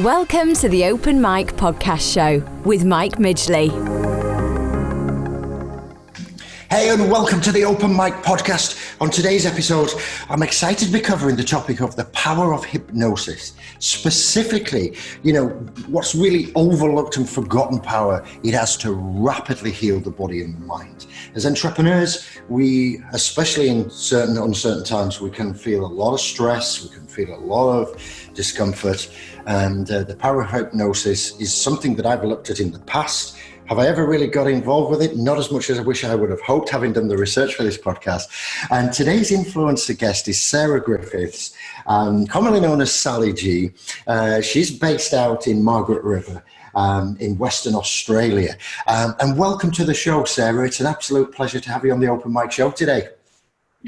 Welcome to the Open Mic Podcast Show with Mike Midgley. Hey, and welcome to the Open Mic Podcast. On today's episode, I'm excited to be covering the topic of the power of hypnosis. Specifically, what's really overlooked and forgotten power it has to rapidly heal the body and the mind. As entrepreneurs, we, especially in certain uncertain times, we can feel a lot of stress, we can feel a lot of discomfort, and the power of hypnosis is something that I've looked at in the past. Have I ever really got involved with it? Not as much as I wish I would have hoped, having done the research for this podcast. And today's influencer guest is Sarah Griffiths, commonly known as Sally G. She's based out in Margaret River in Western Australia. And welcome to the show, Sarah. It's an absolute pleasure to have you on the Open Mic Show today.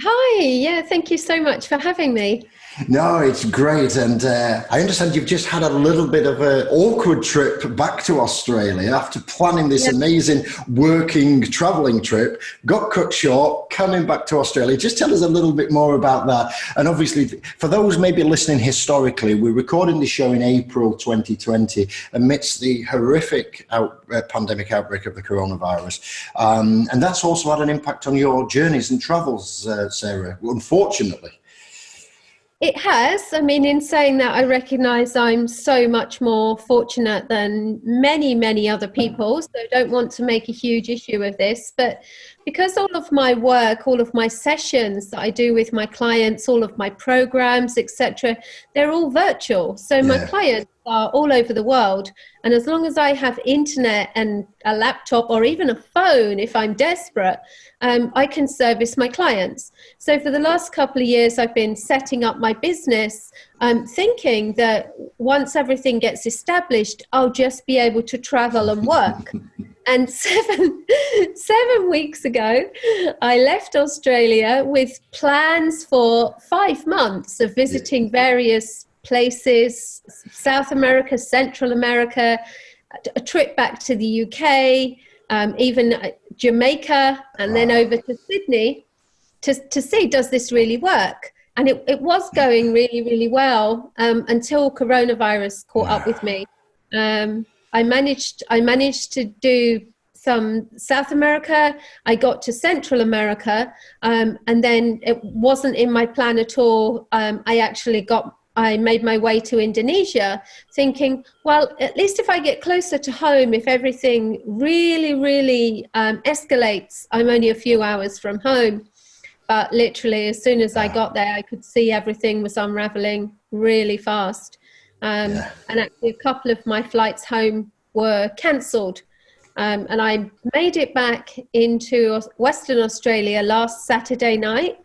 Hi, yeah, thank you so much for having me. No, it's great. And I understand you've just had a little bit of an awkward trip back to Australia after planning this amazing traveling trip, got cut short, coming back to Australia. Just tell us a little bit more about that. And obviously, for those maybe listening historically, we're recording this show in April 2020 amidst the horrific pandemic outbreak of the coronavirus. And that's also had an impact on your journeys and travels, Sarah, unfortunately. It has. I mean, in saying that, I recognise I'm so much more fortunate than many, many other people. So I don't want to make a huge issue of this. But because all of my work, all of my sessions that I do with my clients, all of my programs, etc., they're all virtual. So my clients are all over the world. And as long as I have internet and a laptop or even a phone, if I'm desperate, I can service my clients. So for the last couple of years, I've been setting up my business, thinking that once everything gets established, I'll just be able to travel and work. And seven weeks ago, I left Australia with plans for 5 months of visiting various places, South America, Central America, a trip back to the UK, even Jamaica, and then over to Sydney to see, does this really work? And it was going really, really well until coronavirus caught up with me. I managed to do some South America. I got to Central America, and then it wasn't in my plan at all. I made my way to Indonesia thinking, well, at least if I get closer to home, if everything really, really escalates, I'm only a few hours from home. But literally, as soon as I got there, I could see everything was unraveling really fast. And actually, a couple of my flights home were cancelled. And I made it back into Western Australia last Saturday night,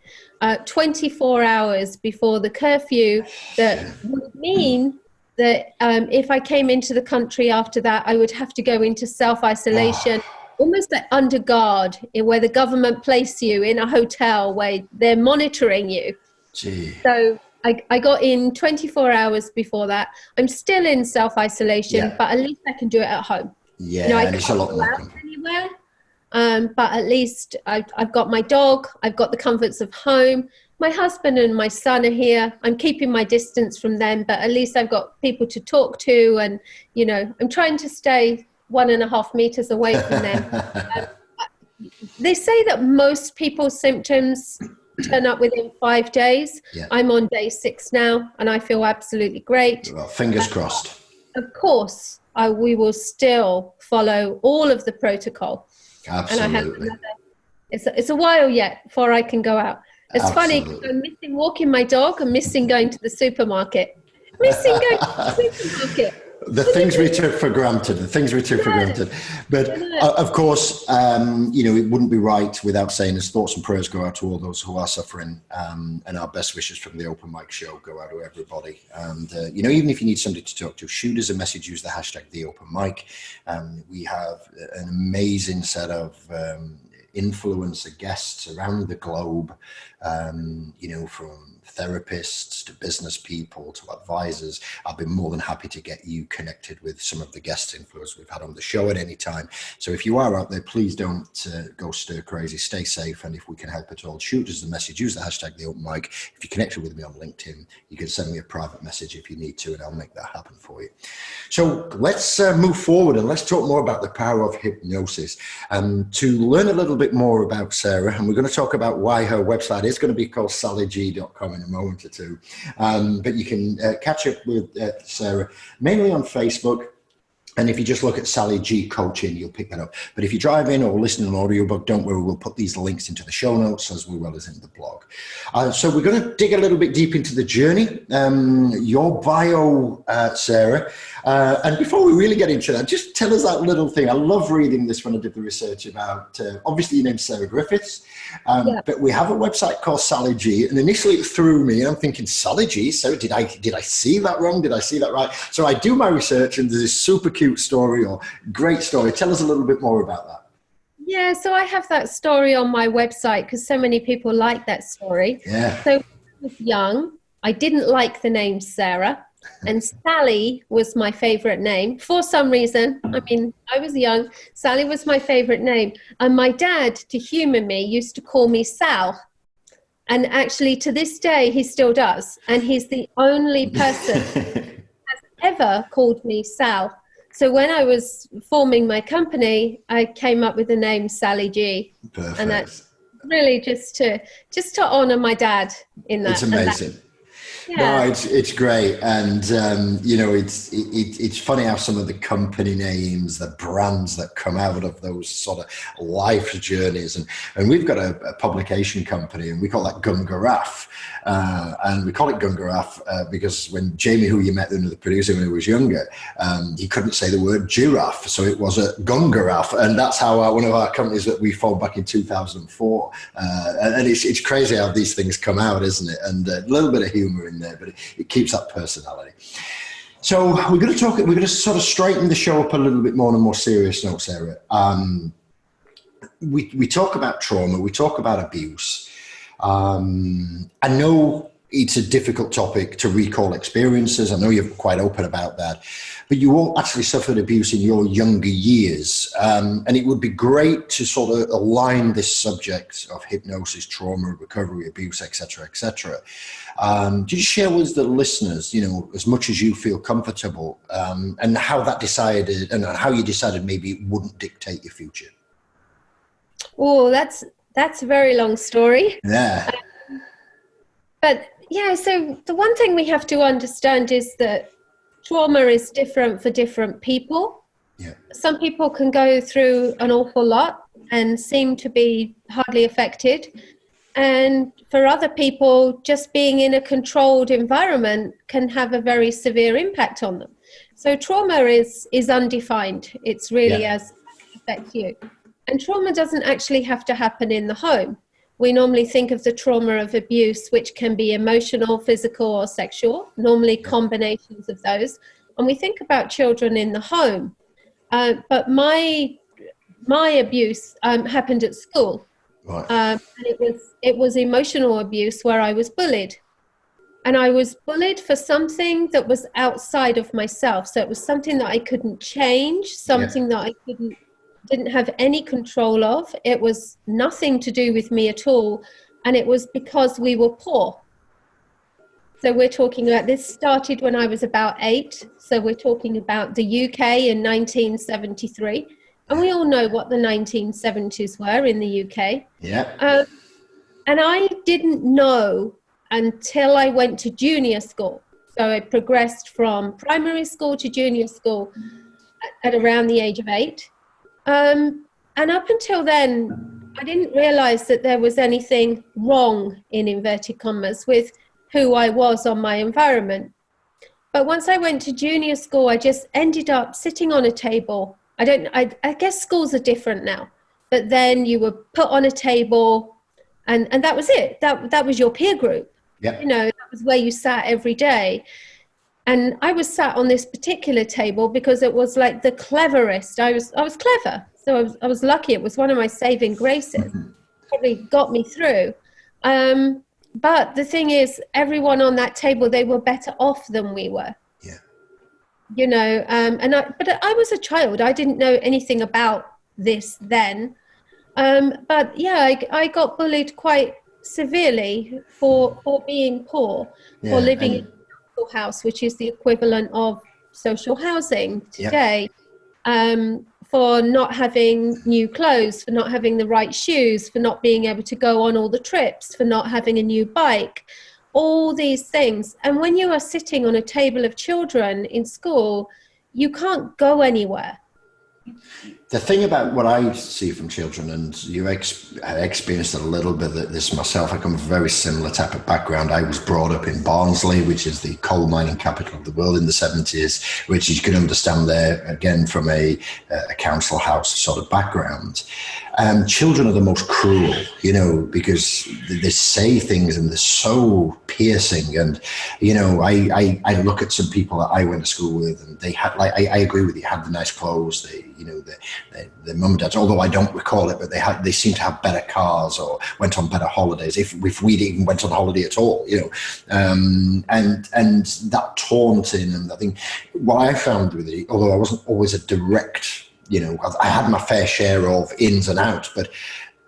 24 hours before the curfew. That would mean that if I came into the country after that, I would have to go into self-isolation, almost like under guard, where the government place you in a hotel where they're monitoring you. Gee. So I got in 24 hours before that. I'm still in self-isolation, but at least I can do it at home. Yeah, I and it's a lot more. Anywhere, but at least I've got my dog. I've got the comforts of home. My husband and my son are here. I'm keeping my distance from them, but at least I've got people to talk to. And, I'm trying to stay 1.5 meters away from them. They say that most people's symptoms turn up within 5 days. Yeah. I'm on day 6 now, and I feel absolutely great. Well, fingers crossed. Of course, we will still follow all of the protocol. Absolutely. And it's a while yet before I can go out. It's funny, I'm missing walking my dog. I'm missing going to the supermarket. The things we took for granted. But of course, it wouldn't be right without saying his thoughts and prayers go out to all those who are suffering, and our best wishes from the Open Mic Show go out to everybody. And, even if you need somebody to talk to, shoot us a message, use the hashtag #TheOpenMic. We have an amazing set of influencer guests around the globe, from therapists to business people to advisors. I'll be more than happy to get you connected with some of the guest influencers we've had on the show at any time. So if you are out there, please don't go stir crazy, stay safe. And if we can help at all, shoot us the message, use the hashtag The Open Mic. If you're connected with me on LinkedIn, you can send me a private message if you need to, and I'll make that happen for you. So let's move forward and let's talk more about the power of hypnosis. To learn a little bit more about Sarah, and we're going to talk about why her website is going to be called sallyg.com in a moment or two. But you can catch up with Sarah mainly on Facebook. And if you just look at Sally G Coaching, you'll pick that up. But if you drive in or listen to an audiobook, don't worry, we'll put these links into the show notes as well as in the blog. So we're going to dig a little bit deep into the journey, your bio, Sarah. And before we really get into that, just tell us that little thing. I love reading this when I did the research about, obviously your name's Sarah Griffiths, but we have a website called Sally G. And initially it threw me, and I'm thinking, Sally G? So did I see that wrong? Did I see that right? So I do my research, and there's this super cute story or great story. Tell us a little bit more about that. Yeah, so I have that story on my website because so many people like that story. Yeah. So when I was young, I didn't like the name Sarah, and Sally was my favorite name for some reason. I mean, I was young. Sally was my favorite name. And my dad, to humor me, used to call me Sal. And actually, to this day, he still does. And he's the only person who has ever called me Sal. So when I was forming my company, I came up with the name Sally G. Perfect. And that's really just to honor my dad in that. It's amazing. Yeah. No, it's great. And, it's funny how some of the company names, the brands that come out of those sort of life journeys. And we've got a publication company, and we call that Gungaraf. And we call it Gungaraf because when Jamie, who you met, the producer, when he was younger, he couldn't say the word giraffe. So it was a Gungaraf. And that's how one of our companies that we formed back in 2004. And it's crazy how these things come out, isn't it? And a little bit of humor in there, but it keeps that personality. So we're going to sort of straighten the show up a little bit more on a more serious note, Sarah. We talk about trauma, we talk about abuse. I know it's a difficult topic to recall experiences. I know you're quite open about that, but you all actually suffered abuse in your younger years. And it would be great to sort of align this subject of hypnosis, trauma, recovery, abuse, et cetera, et cetera. Did you share with the listeners, as much as you feel comfortable, and how that decided, and how you decided maybe it wouldn't dictate your future? Oh, that's a very long story. Yeah. But yeah, so the one thing we have to understand is that trauma is different for different people. Yeah. Some people can go through an awful lot and seem to be hardly affected. And for other people, just being in a controlled environment can have a very severe impact on them. So trauma is undefined. It's really as it affects you. And trauma doesn't actually have to happen in the home. We normally think of the trauma of abuse, which can be emotional, physical, or sexual, normally combinations of those. And we think about children in the home. But my abuse happened at school. Right. And it was emotional abuse where I was bullied. And I was bullied for something that was outside of myself. So it was something that I couldn't change, something that I didn't have any control of. It was nothing to do with me at all. And it was because we were poor. So we're talking about, this started when I was about 8. So we're talking about the UK in 1973. And we all know what the 1970s were in the UK. Yeah. And I didn't know until I went to junior school. So I progressed from primary school to junior school at around the age of 8. And up until then, I didn't realize that there was anything wrong, in inverted commas, with who I was on my environment. But once I went to junior school, I just ended up sitting on a table. I guess schools are different now, but then you were put on a table and that was it. That was your peer group. Yep. That was where you sat every day. And I was sat on this particular table because it was like the cleverest. I was clever. So I was lucky. It was one of my saving graces. Probably got me through. But the thing is, everyone on that table, they were better off than we were. Yeah. You know, but I was a child. I didn't know anything about this then. But yeah, I got bullied quite severely for being poor, for living in a council house, which is the equivalent of social housing today. For not having new clothes, for not having the right shoes, for not being able to go on all the trips, for not having a new bike, all these things. And when you are sitting on a table of children in school, you can't go anywhere. The thing about what I see from children, and I experienced a little bit of this myself. I come from a very similar type of background. I was brought up in Barnsley, which is the coal mining capital of the world in the 70s, which you can understand there, again, from a council house sort of background. Children are the most cruel, you know, because they say things and they're so piercing. And, you know, I look at some people that I went to school with, and they had, like, I agree with you, had the nice clothes, their mum and dads, although I don't recall it, but they seem to have better cars or went on better holidays, if we'd even went on holiday at all, you know. And that taunting, and I think what I found with it, although I wasn't always a direct, you know, I had my fair share of ins and outs, but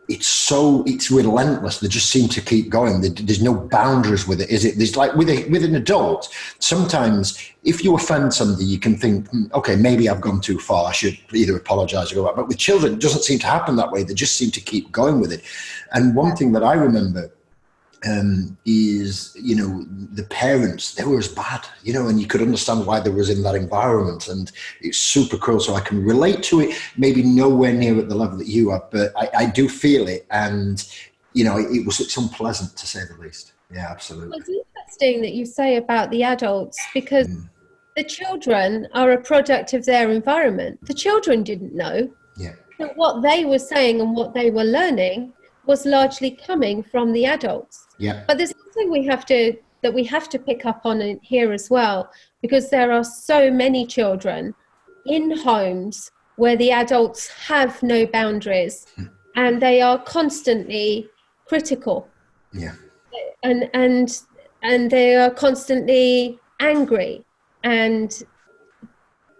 it's relentless. They just seem to keep going. There's no boundaries with it, is it? There's like with an adult, sometimes if you offend somebody, you can think, okay, maybe I've gone too far. I should either apologize or go back. But with children, it doesn't seem to happen that way. They just seem to keep going with it. And one thing that I remember is, you know, the parents, they were as bad, you know, and you could understand why they was in that environment, and it's super cruel. So I can relate to it, maybe nowhere near at the level that you are, but I do feel it, and, you know, it's unpleasant to say the least. Yeah, absolutely. Well, it's interesting that you say about the adults, because the children are a product of their environment. The children didn't know that what they were saying and what they were learning was largely coming from the adults. Yeah. But there's something we have to pick up on in here as well, because there are so many children in homes where the adults have no boundaries and they are constantly critical. Yeah. And they are constantly angry and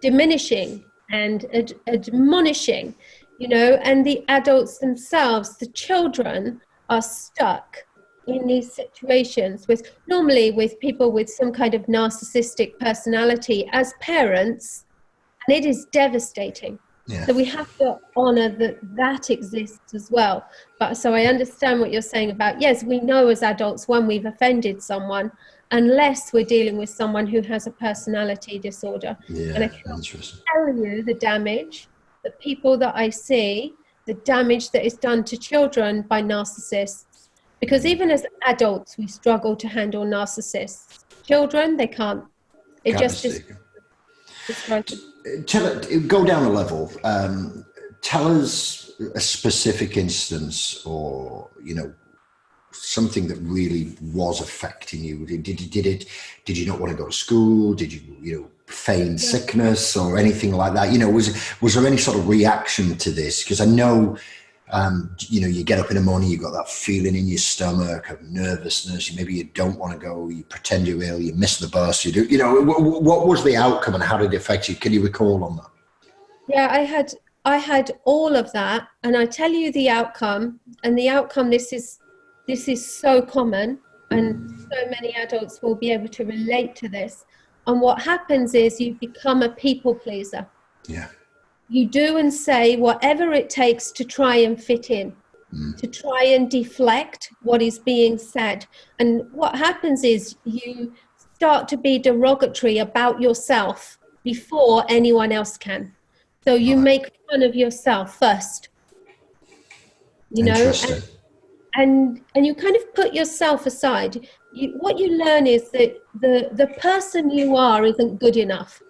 diminishing and admonishing, you know, and the adults themselves, the children, are stuck in these situations normally with people with some kind of narcissistic personality as parents, and it is devastating. Yeah. So we have to honor that exists as well. But so I understand what you're saying about, yes, we know as adults when we've offended someone, unless we're dealing with someone who has a personality disorder. Yeah, and I can tell you the damage, the people that I see, the damage that is done to children by narcissists. Because even as adults, we struggle to handle narcissists. Children, they can't. It just is. Go down a level. Tell us a specific instance, or, you know, something that really was affecting you. Did you not want to go to school? Did you feign sickness or anything like that? You know, was there any sort of reaction to this? Because I know, you know, you get up in the morning, you got that feeling in your stomach of nervousness. Maybe you don't want to go. You pretend you're ill. You miss the bus. You do. You know, what was the outcome and how did it affect you? Can you recall on that? Yeah, I had all of that, and I tell you the outcome. And the outcome, this is so common, and so many adults will be able to relate to this. And what happens is you become a people pleaser. Yeah. You do and say whatever it takes to try and fit in, to try and deflect what is being said. And what happens is you start to be derogatory about yourself before anyone else can. So you make fun of yourself first, you know, and you kind of put yourself aside. What you learn is that the person you are isn't good enough.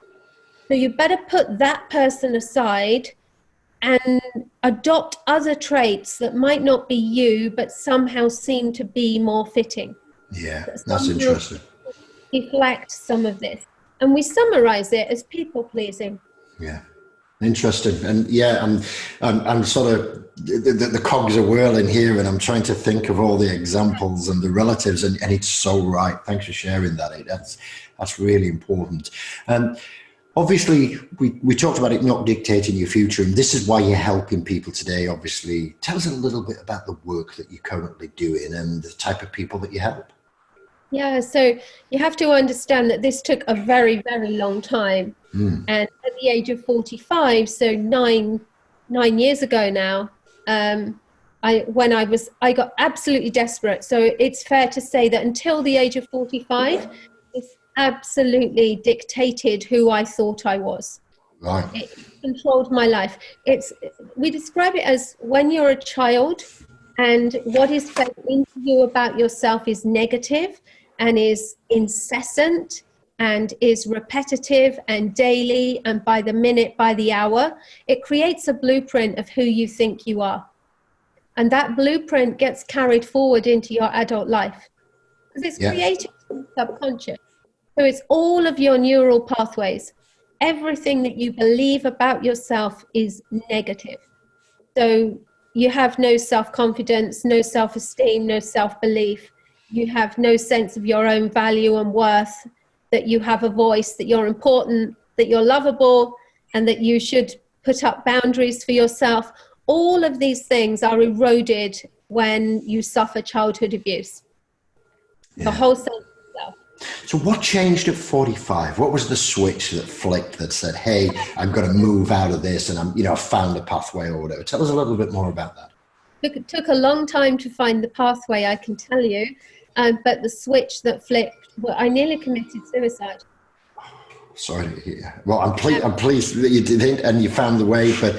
So you better put that person aside and adopt other traits that might not be you, but somehow seem to be more fitting. Yeah, that's interesting. Deflect some of this. and we summarize it as people pleasing. Yeah. Interesting. And yeah, I'm sort of, the cogs are whirling here, and I'm trying to think of all the examples and the relatives, and it's so right. Thanks for sharing that. That's really important. Obviously, we talked about it not dictating your future, and this is why you're helping people today, obviously. Tell us a little bit about the work that you're currently doing and the type of people that you help. Yeah, so you have to understand that this took a very, very long time. And at the age of 45, so nine years ago now, I got absolutely desperate. So it's fair to say that until the age of 45, it's absolutely dictated who I thought I was. Right. It controlled my life. We describe it as when you're a child and what is fed into you about yourself is negative and is incessant and is repetitive and daily and by the minute, by the hour. It creates a blueprint of who you think you are. And that blueprint gets carried forward into your adult life because it's created from the subconscious. So it's all of your neural pathways. Everything that you believe about yourself is negative. So you have no self-confidence, no self-esteem, no self-belief. You have no sense of your own value and worth, that you have a voice, that you're important, that you're lovable, and that you should put up boundaries for yourself. All of these things are eroded when you suffer childhood abuse. The whole sense of self. So what changed at 45? What was the switch that flicked that said, hey, I'm going to move out of this and I found a pathway or whatever? Tell us a little bit more about that. It took a long time to find the pathway, I can tell you. But the switch that flipped, I nearly committed suicide. Sorry to hear. Well, I'm pleased that you didn't and you found the way, but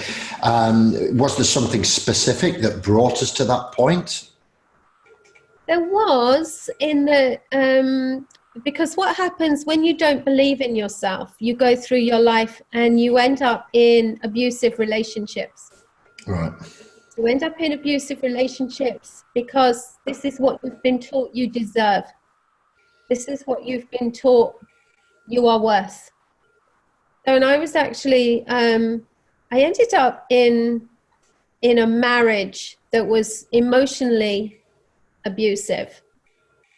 was there something specific that brought us to that point? There was because what happens when you don't believe in yourself, you go through your life and you end up in abusive relationships. Right. You end up in abusive relationships because this is what you've been taught you deserve. This is what you've been taught you are worth. So, and I was actually, I ended up in a marriage that was emotionally abusive.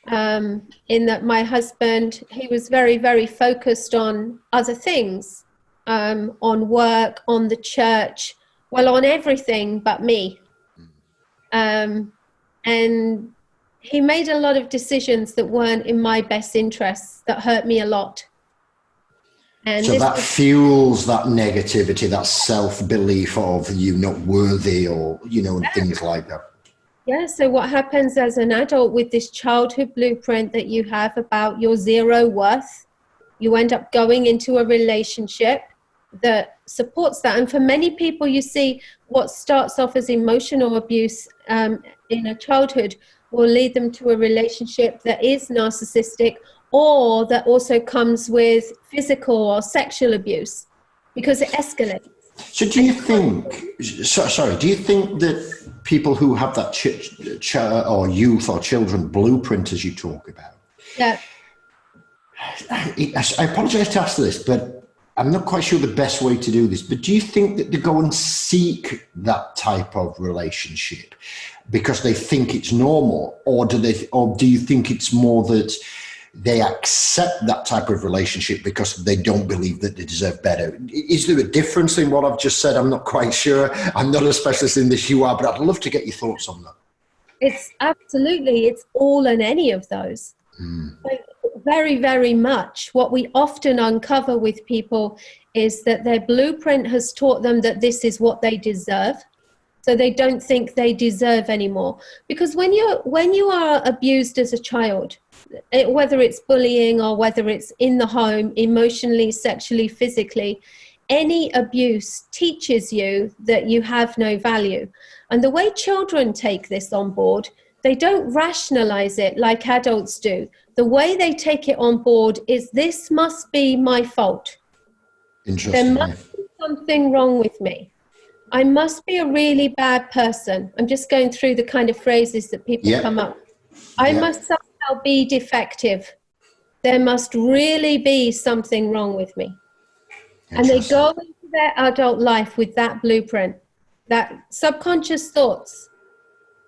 In that my husband, he was very, very focused on other things, on work, on the church, well, on everything but me. And he made a lot of decisions that weren't in my best interests, that hurt me a lot. And so that fuels that negativity, that self-belief of you not worthy or, and things like that. Yeah, so what happens as an adult with this childhood blueprint that you have about your zero worth, you end up going into a relationship that supports that. And for many people, you see what starts off as emotional abuse in a childhood will lead them to a relationship that is narcissistic or that also comes with physical or sexual abuse because it escalates. So do you think, do you think that people who have that or youth or children blueprint as you talk about? Yeah. I apologize to ask this, but I'm not quite sure the best way to do this, but do you think that they go and seek that type of relationship because they think it's normal, or do you think it's more that they accept that type of relationship because they don't believe that they deserve better? Is there a difference in what I've just said? I'm not quite sure. I'm not a specialist in this, you are, but I'd love to get your thoughts on that. It's all and any of those. Like, very, very much. What we often uncover with people is that their blueprint has taught them that this is what they deserve. So they don't think they deserve anymore. Because when you are abused as a child, whether it's bullying or whether it's in the home, emotionally, sexually, physically, any abuse teaches you that you have no value. And the way children take this on board, they don't rationalize it like adults do. The way they take it on board is, this must be my fault. Interesting. There must be something wrong with me. I must be a really bad person. I'm just going through the kind of phrases that people come up. I must somehow be defective. there must really be something wrong with me. And they go into their adult life with that blueprint, that subconscious thoughts.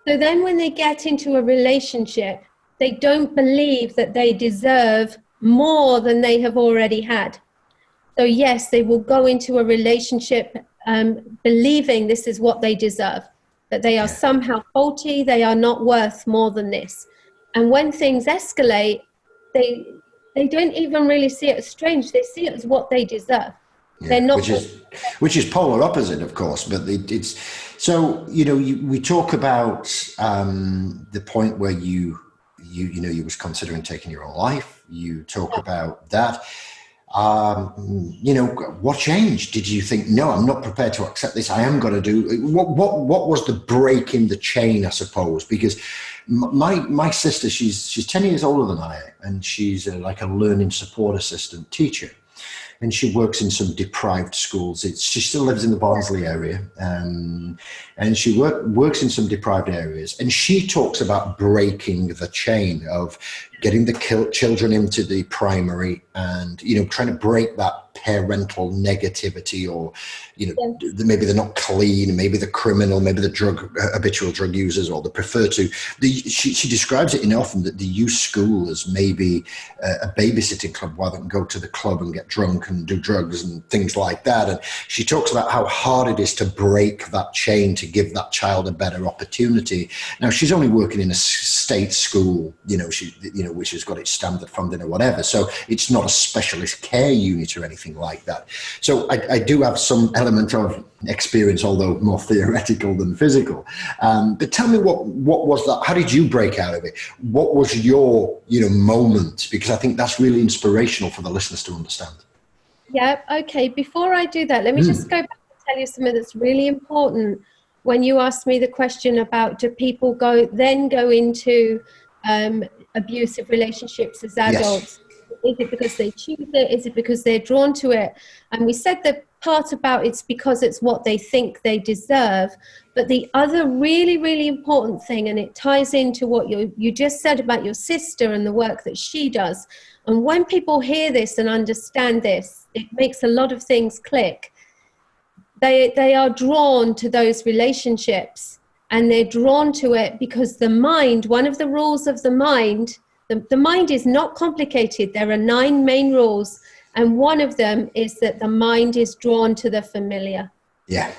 So then when they get into a relationship, they don't believe that they deserve more than they have already had. So yes, they will go into a relationship believing this is what they deserve, that they are somehow faulty, they are not worth more than this. And when things escalate, they don't even really see it as strange. They see it as what they deserve. Yeah, They're not, which is polar opposite, of course. But it's so, you know, we talk about the point where you was considering taking your own life. You talk about that. You know, what changed? Did you think, no, I'm not prepared to accept this, I am going to do what was the break in the chain, I suppose? Because my sister, she's 10 years older than I am, and she's like a learning support assistant teacher, and she works in some deprived schools. She still lives in the Barnsley area, and she works in some deprived areas, and she talks about breaking the chain of getting the children into the primary, and, you know, trying to break that parental negativity, or, you know, maybe they're not clean, maybe they're criminal, maybe they're habitual drug users, or they prefer to. She describes it often that they use school as maybe a babysitting club, while they can go to the club and get drunk and do drugs and things like that. And she talks about how hard it is to break that chain, to give that child a better opportunity. Now, she's only working in a state school, which has got its standard funding or whatever. So it's not a specialist care unit or anything like that. So I do have some element of experience, although more theoretical than physical. But tell me, what was that? How did you break out of it? What was your, moment? Because I think that's really inspirational for the listeners to understand. Yeah. Okay. Before I do that, let me just go back and tell you something that's really important. When you asked me the question about, do people go into abusive relationships as adults? Yes. Is it because they choose it? Is it because they're drawn to it? And we said the part about it's because it's what they think they deserve. But the other really, really important thing, and it ties into what you just said about your sister and the work that she does. And when people hear this and understand this, it makes a lot of things click. They are drawn to those relationships, and they're drawn to it because the mind, one of the rules of the mind, the mind is not complicated. There are 9 main rules, and one of them is that the mind is drawn to the familiar. Yeah.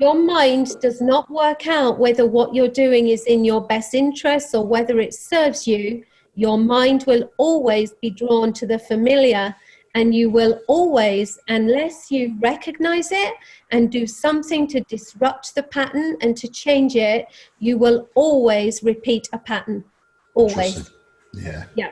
Your mind does not work out whether what you're doing is in your best interests or whether it serves you. Your mind will always be drawn to the familiar, and you will always, unless you recognize it and do something to disrupt the pattern and to change it, you will always repeat a pattern. Always. Yeah. Yeah.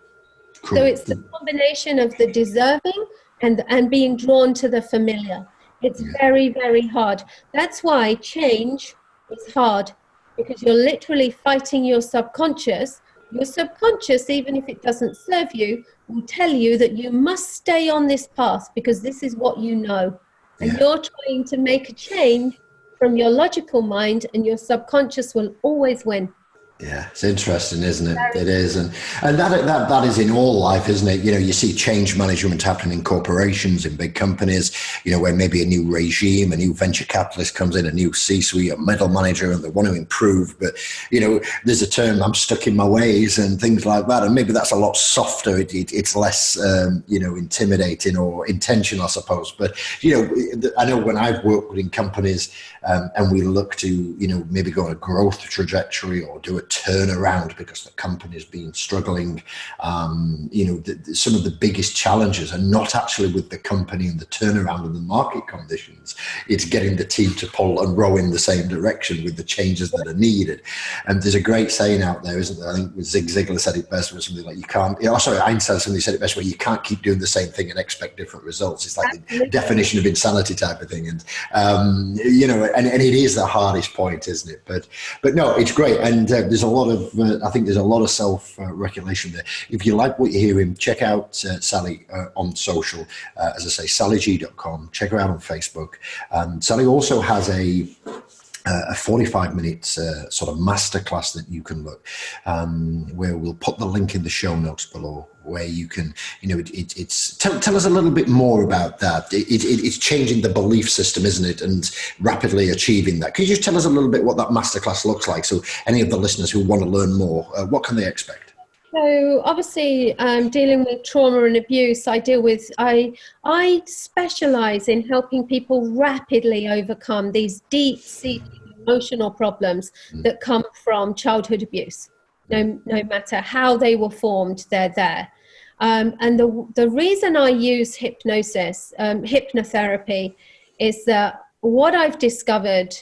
Cool. So it's the combination of the deserving and being drawn to the familiar. It's very, very hard. That's why change is hard, because you're literally fighting your subconscious. Your subconscious, even if it doesn't serve you, will tell you that you must stay on this path because this is what you know. And you're trying to make a change from your logical mind, and your subconscious will always win. Yeah, it's interesting, isn't it? It is. And that is in all life, isn't it? You see change management happening in corporations, in big companies, where maybe a new regime, a new venture capitalist comes in, a new C-suite, a middle manager, and they want to improve. But, there's a term, I'm stuck in my ways and things like that. And maybe that's a lot softer. It's less, intimidating or intentional, I suppose. But, I know when I've worked in companies and we look to, maybe go on a growth trajectory or do a turnaround because the company's been struggling. Some of the biggest challenges are not actually with the company and the turnaround of the market conditions. It's getting the team to pull and row in the same direction with the changes that are needed. And there's a great saying out there, isn't there? I think Zig Ziglar said it best, with something like Einstein said it best, where you can't keep doing the same thing and expect different results. It's like the definition of insanity type of thing. And, and it is the hardest point, isn't it? But no, it's great. And there's a lot of, I think there's a lot of self-regulation there. If you like what you're hearing, check out Sally on social. As I say, sallyg.com. Check her out on Facebook. Sally also has a 45 minutes sort of masterclass that you can look, where we'll put the link in the show notes below, where you can, it's tell us a little bit more about that. It's changing the belief system, isn't it? And rapidly achieving that. Could you just tell us a little bit what that masterclass looks like? So any of the listeners who want to learn more, what can they expect? So obviously, dealing with trauma and abuse, I specialize in helping people rapidly overcome these deep-seated emotional problems that come from childhood abuse. No matter how they were formed, they're there. And the reason I use hypnosis, hypnotherapy, is that what I've discovered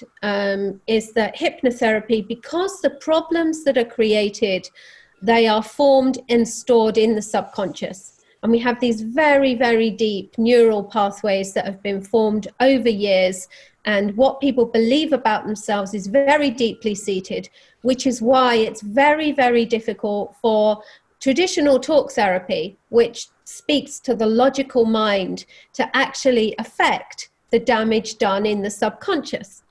is that hypnotherapy, because the problems that are created, they are formed and stored in the subconscious. And we have these very, very deep neural pathways that have been formed over years. And what people believe about themselves is very deeply seated, which is why it's very, very difficult for traditional talk therapy, which speaks to the logical mind, to actually affect the damage done in the subconscious.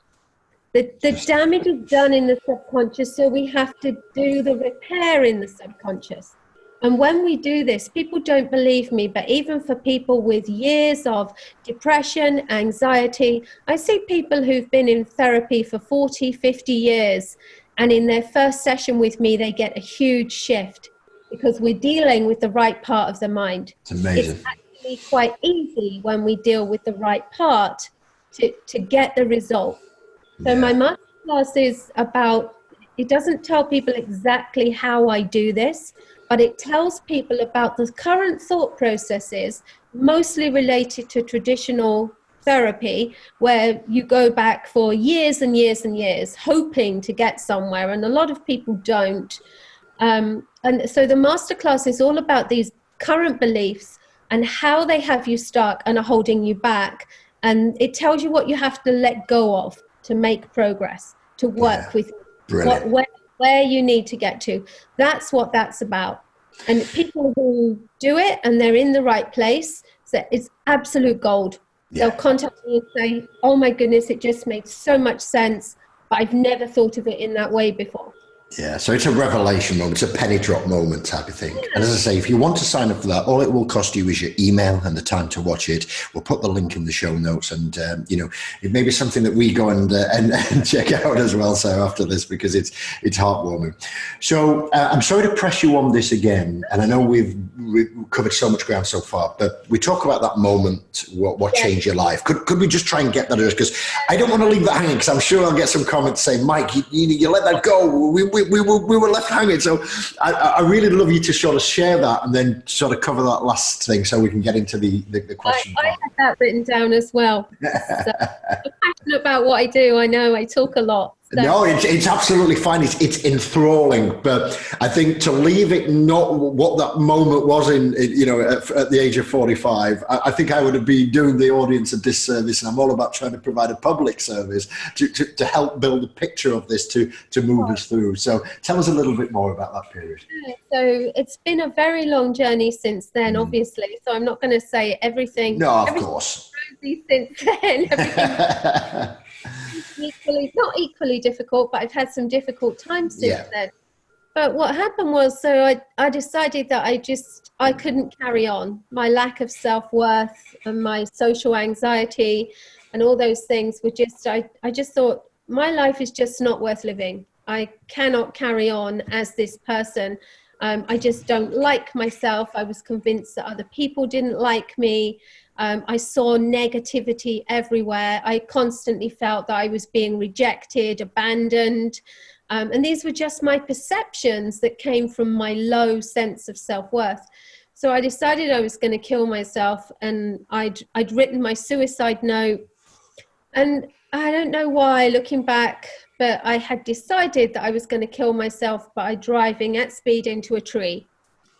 The damage is done in the subconscious, so we have to do the repair in the subconscious. And when we do this, people don't believe me, but even for people with years of depression, anxiety, I see people who've been in therapy for 40, 50 years, and in their first session with me, they get a huge shift because we're dealing with the right part of the mind. It's amazing. It's actually quite easy when we deal with the right part to get the result. So my masterclass is about, it doesn't tell people exactly how I do this, but it tells people about the current thought processes, mostly related to traditional therapy, where you go back for years and years and years, hoping to get somewhere, and a lot of people don't. And so the masterclass is all about these current beliefs and how they have you stuck and are holding you back. And it tells you what you have to let go of to make progress, to work with where you need to get to. That's what that's about. And people who do it and they're in the right place, so it's absolute gold. They'll contact me and say, oh my goodness, it just made so much sense, but I've never thought of it in that way before. Yeah, so it's a revelation moment, it's a penny drop moment type of thing. And as I say, if you want to sign up for that, all it will cost you is your email and the time to watch it. We'll put the link in the show notes, and it may be something that we go and check out as well. So after this, because it's heartwarming. So I'm sorry to press you on this again, and I know we've covered so much ground so far, but we talk about that moment, what changed your life. Could we just try and get that? Because I don't want to leave that hanging, because I'm sure I'll get some comments saying, Mike, you let that go. We were left hanging. So I really love you to sort of share that and then sort of cover that last thing so we can get into the question. I had that written down as well. So I'm passionate about what I do. I know I talk a lot. So. No, it's absolutely fine. It's enthralling, but I think to leave it not what that moment was in at the age of 45, I think I would be doing the audience a disservice. And I'm all about trying to provide a public service to help build a picture of this to move us through. So tell us a little bit more about that period. So it's been a very long journey since then, obviously. So I'm not going to say everything. No, of course. Since then. Not equally difficult, but I've had some difficult times since then. But what happened was, so I decided that I couldn't carry on. My lack of self-worth and my social anxiety and all those things were just, I just thought, my life is just not worth living. I cannot carry on as this person. I just don't like myself. I was convinced that other people didn't like me. I saw negativity everywhere. I constantly felt that I was being rejected, abandoned. And these were just my perceptions that came from my low sense of self-worth. So I decided I was going to kill myself, and I'd written my suicide note. And I don't know why, looking back, but I had decided that I was going to kill myself by driving at speed into a tree.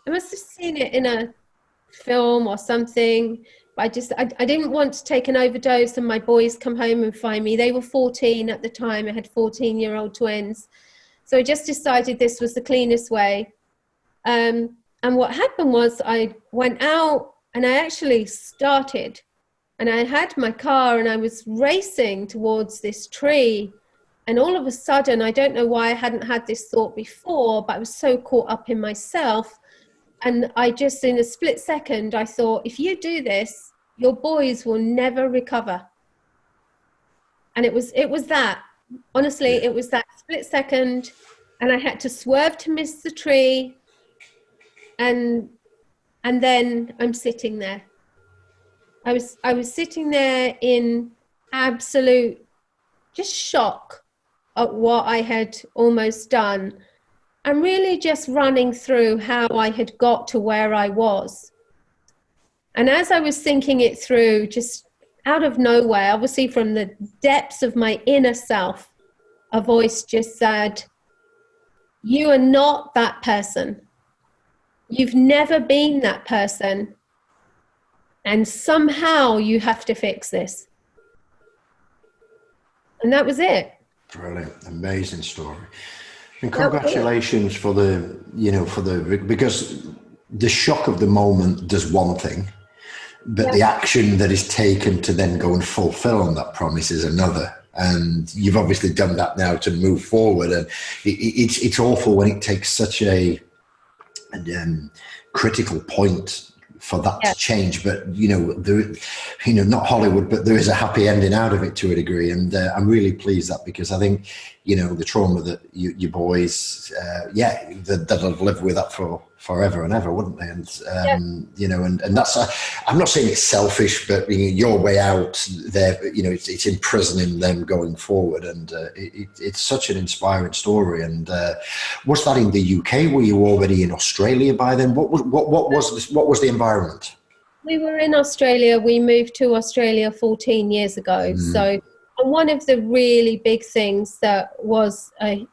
I must have seen it in a film or something. I didn't want to take an overdose and my boys come home and find me. They were 14 at the time. I had 14-year-old twins. So I just decided this was the cleanest way. And what happened was I went out and I actually started, and I had my car and I was racing towards this tree. And all of a sudden, I don't know why I hadn't had this thought before, but I was so caught up in myself. And I just, in a split second, I thought, if you do this, your boys will never recover. And it was that, honestly, it was that split second. And I had to swerve to miss the tree. And then I'm sitting there. I was sitting there in absolute just shock at what I had almost done. And really just running through how I had got to where I was. And as I was thinking it through, just out of nowhere, obviously from the depths of my inner self, a voice just said, "You are not that person. You've never been that person. And somehow you have to fix this." And that was it. Brilliant. Amazing story. And congratulations for the, because the shock of the moment does one thing, but the action that is taken to then go and fulfill on that promise is another. And you've obviously done that now to move forward. And it's awful when it takes such a critical point for that to change, but not Hollywood, but there is a happy ending out of it to a degree, and I'm really pleased that, because I think the trauma that your boys that'll live with that for forever and ever, wouldn't they? And and that's I'm not saying it's selfish, but your way out there, it's imprisoning them going forward, and it's such an inspiring story. And was that in the UK? Were you already in Australia by then? What was the environment? We were in Australia. We moved to Australia 14 years ago. So one of the really big things that was a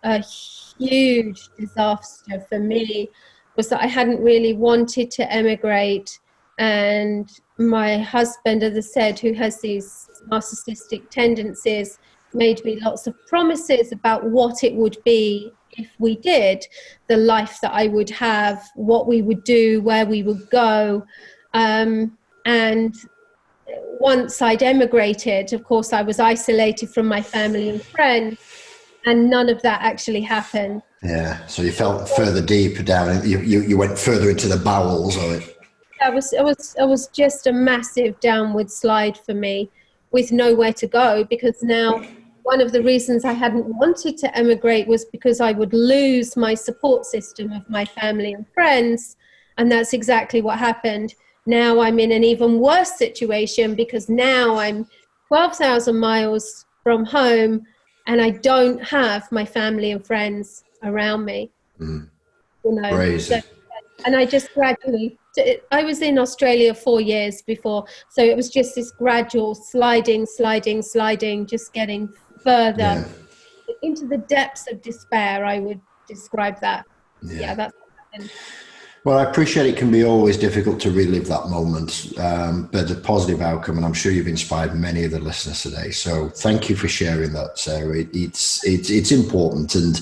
huge disaster for me was that I hadn't really wanted to emigrate. And my husband, as I said, who has these narcissistic tendencies, made me lots of promises about what it would be if we did, the life that I would have, what we would do, where we would go. And once I'd emigrated, of course, I was isolated from my family and friends, and none of that actually happened. Yeah, so you felt further deep down. You went further into the bowels of it. It was just a massive downward slide for me, with nowhere to go, because now one of the reasons I hadn't wanted to emigrate was because I would lose my support system of my family and friends, and that's exactly what happened. Now I'm in an even worse situation, because now I'm 12,000 miles from home and I don't have my family and friends around me. Crazy. And I just gradually, I was in Australia 4 years before, so it was just this gradual sliding, just getting further into the depths of despair, I would describe that. Yeah, that's what happened. Well, I appreciate it can be always difficult to relive that moment, but a positive outcome, and I'm sure you've inspired many of the listeners today. So thank you for sharing that, Sarah. It's important, and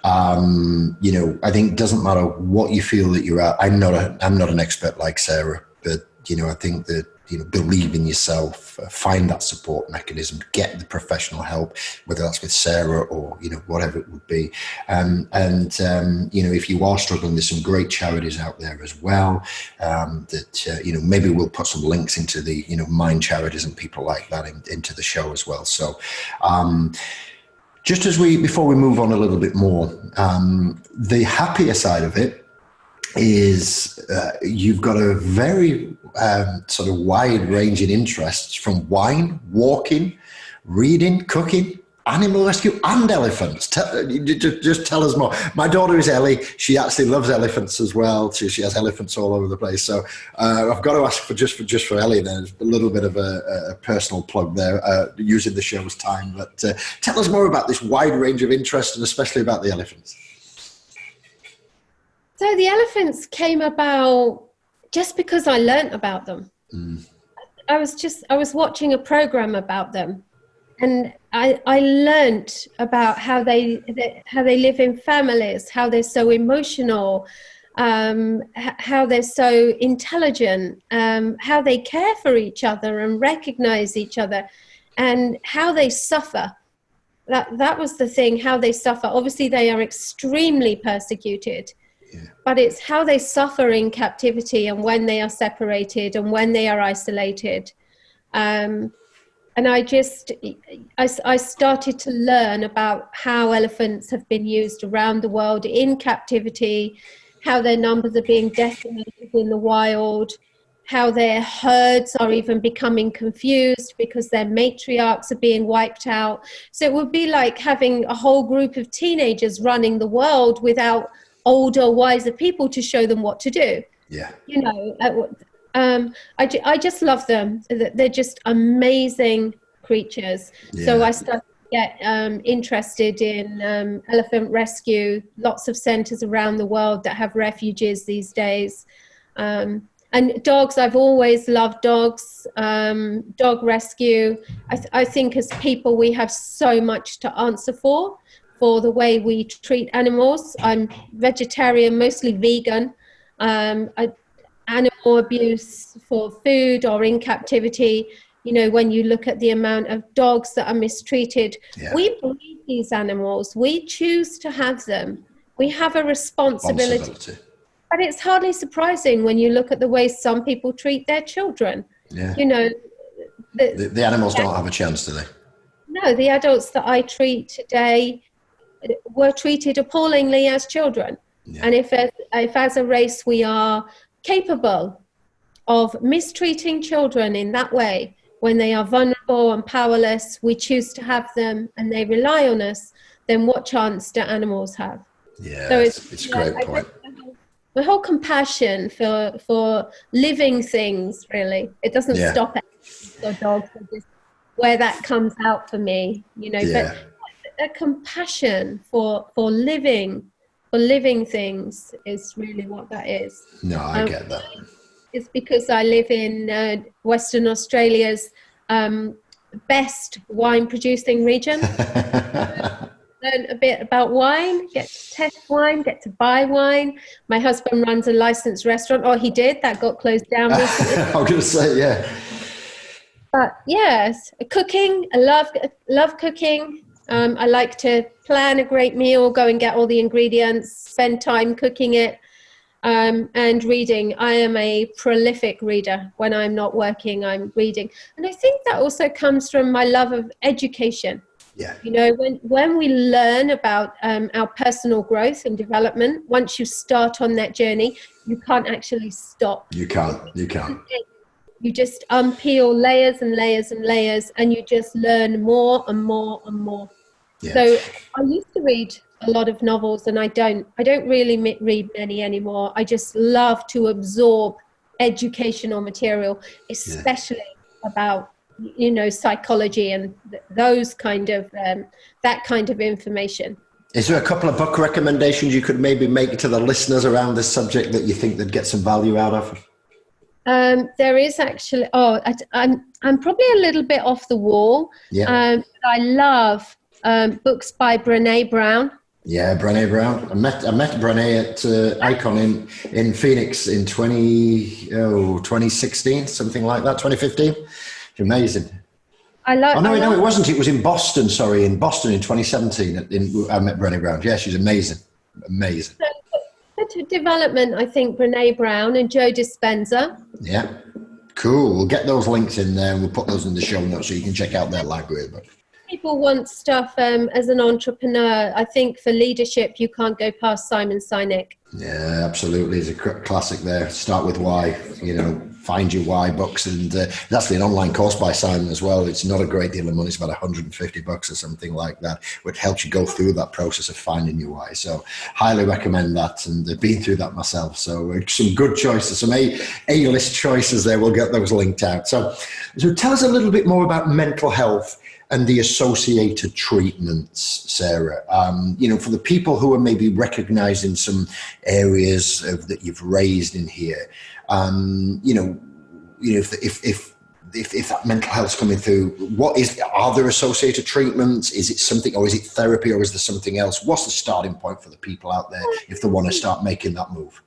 I think it doesn't matter what you feel that you're at. I'm not an expert like Sarah, but I think that believe in yourself, find that support mechanism, get the professional help, whether that's with Sarah or whatever it would be. If you are struggling, there's some great charities out there as well. Maybe we'll put some links into the Mind charities and people like that into the show as well. So. Just before we move on a little bit more, the happier side of it is you've got a very sort of wide range in interests, from wine, walking, reading, cooking, animal rescue, and elephants. Just tell us more. My daughter is Ellie. She actually loves elephants as well. She has elephants all over the place. So I've got to ask for just for Ellie then, a little bit of a personal plug there, using the show's time. But tell us more about this wide range of interest, and especially about the elephants. So the elephants came about just because I learnt about them. I was watching a program about them, and I learnt about how they live in families, how they're so emotional, how they're so intelligent, how they care for each other and recognize each other, and how they suffer. that was the thing, how they suffer. Obviously, they are extremely persecuted, but it's how they suffer in captivity and when they are separated and when they are isolated. And I started to learn about how elephants have been used around the world in captivity, how their numbers are being decimated in the wild, how their herds are even becoming confused because their matriarchs are being wiped out. So it would be like having a whole group of teenagers running the world without older, wiser people to show them what to do. Yeah. You know, I just love them. They're just amazing creatures. Yeah. So I started to get interested in elephant rescue. Lots of centers around the world that have refuges these days. And dogs, I've always loved dogs, dog rescue. I think as people, we have so much to answer for the way we treat animals. I'm vegetarian, mostly vegan. Animal abuse for food or in captivity, you know, when you look at the amount of dogs that are mistreated, we breed these animals, we choose to have them, we have a responsibility. But it's hardly surprising when you look at the way some people treat their children. Yeah. You know, the animals don't have a chance, do they? No, the adults that I treat today were treated appallingly as children. Yeah. And if as a race we are capable of mistreating children in that way, when they are vulnerable and powerless, we choose to have them and they rely on us, then what chance do animals have? Yeah, so it's a great point. My whole compassion for living things, really, it doesn't stop at dogs, just where that comes out for me, you know, but a compassion for living things is really what that is. No, I get that. It's because I live in Western Australia's best wine producing region. Learn a bit about wine, get to test wine, get to buy wine. My husband runs a licensed restaurant, or he did, that got closed down recently. I was going to say, yeah. But yes, cooking, I love cooking. I like to plan a great meal, go and get all the ingredients, spend time cooking it, and reading. I am a prolific reader. When I'm not working, I'm reading. And I think that also comes from my love of education. Yeah. You know, when we learn about our personal growth and development, once you start on that journey, you can't actually stop. You can't. You just unpeel layers and layers and layers, and you just learn more and more and more. Yeah. So I used to read a lot of novels, and I don't really read many anymore. I just love to absorb educational material, especially about, you know, psychology and those kind of that kind of information. Is there a couple of book recommendations you could maybe make to the listeners around this subject that you think they'd get some value out of? There is actually. I'm probably a little bit off the wall. Yeah. I love books by Brené Brown. Yeah, Brené Brown. I met Brené at Icon in Phoenix in 2016, something like that, 2015. It's amazing. No, it wasn't. It was in Boston. Sorry, in Boston in 2017. I met Brené Brown. Yeah, she's amazing. Amazing. To development, I think Brené Brown and Joe Dispenza. Yeah, cool. We'll get those links in there and we'll put those in the show notes so you can check out their library. But people want stuff as an entrepreneur. I think for leadership, you can't go past Simon Sinek. Yeah, absolutely. It's a classic there. Start with why, you know, find your why books. And there's actually an online course by Simon as well. It's not a great deal of money. It's about $150 or something like that, which helps you go through that process of finding your why. So highly recommend that. And I've been through that myself. So some good choices, some A-list choices there. We'll get those linked out. So tell us a little bit more about mental health and the associated treatments, Sarah. You know, for the people who are maybe recognizing some areas that you've raised in here, you know, if that mental health's coming through, are there associated treatments? Is it something, or is it therapy, or is there something else? What's the starting point for the people out there if they want to start making that move?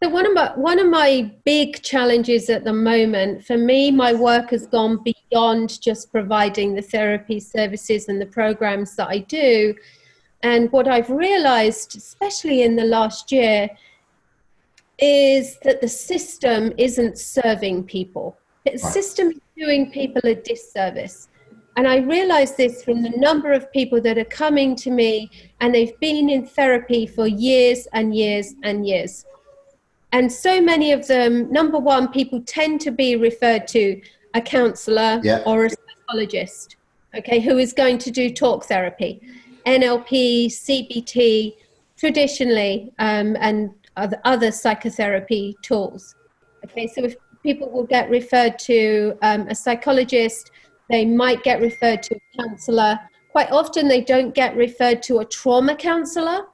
So one of my big challenges at the moment, for me, my work has gone beyond just providing the therapy services and the programs that I do. And what I've realized, especially in the last year, is that the system isn't serving people. The system is doing people a disservice. And I realize this from the number of people that are coming to me, and they've been in therapy for years and years and years. And so many of them, number one, people tend to be referred to a counselor or a psychologist, okay, who is going to do talk therapy, NLP, CBT, traditionally, and other psychotherapy tools. Okay, so if people will get referred to a psychologist, they might get referred to a counselor. Quite often they don't get referred to a trauma counselor.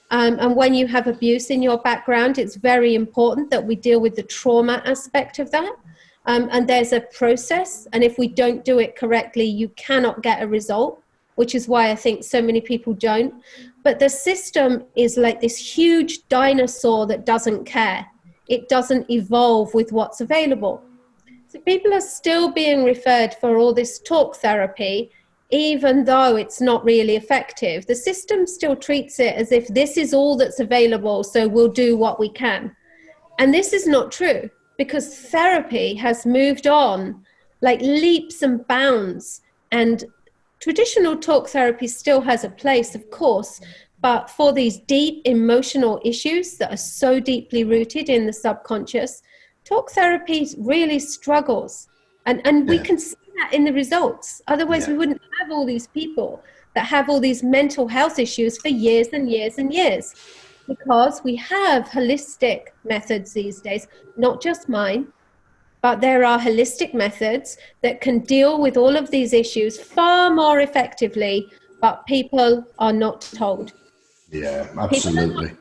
And when you have abuse in your background, it's very important that we deal with the trauma aspect of that. And there's a process. And if we don't do it correctly, you cannot get a result, which is why I think so many people don't. But the system is like this huge dinosaur that doesn't care. It doesn't evolve with what's available. So people are still being referred for all this talk therapy, even though it's not really effective. The system still treats it as if this is all that's available, so we'll do what we can. And this is not true, because therapy has moved on like leaps and bounds. And traditional talk therapy still has a place, of course, but for these deep emotional issues that are so deeply rooted in the subconscious, talk therapy really struggles. And we can see that in the results. Otherwise, we wouldn't have all these people that have all these mental health issues for years and years and years. Because we have holistic methods these days, not just mine, but there are holistic methods that can deal with all of these issues far more effectively, but people are not told. Yeah, absolutely.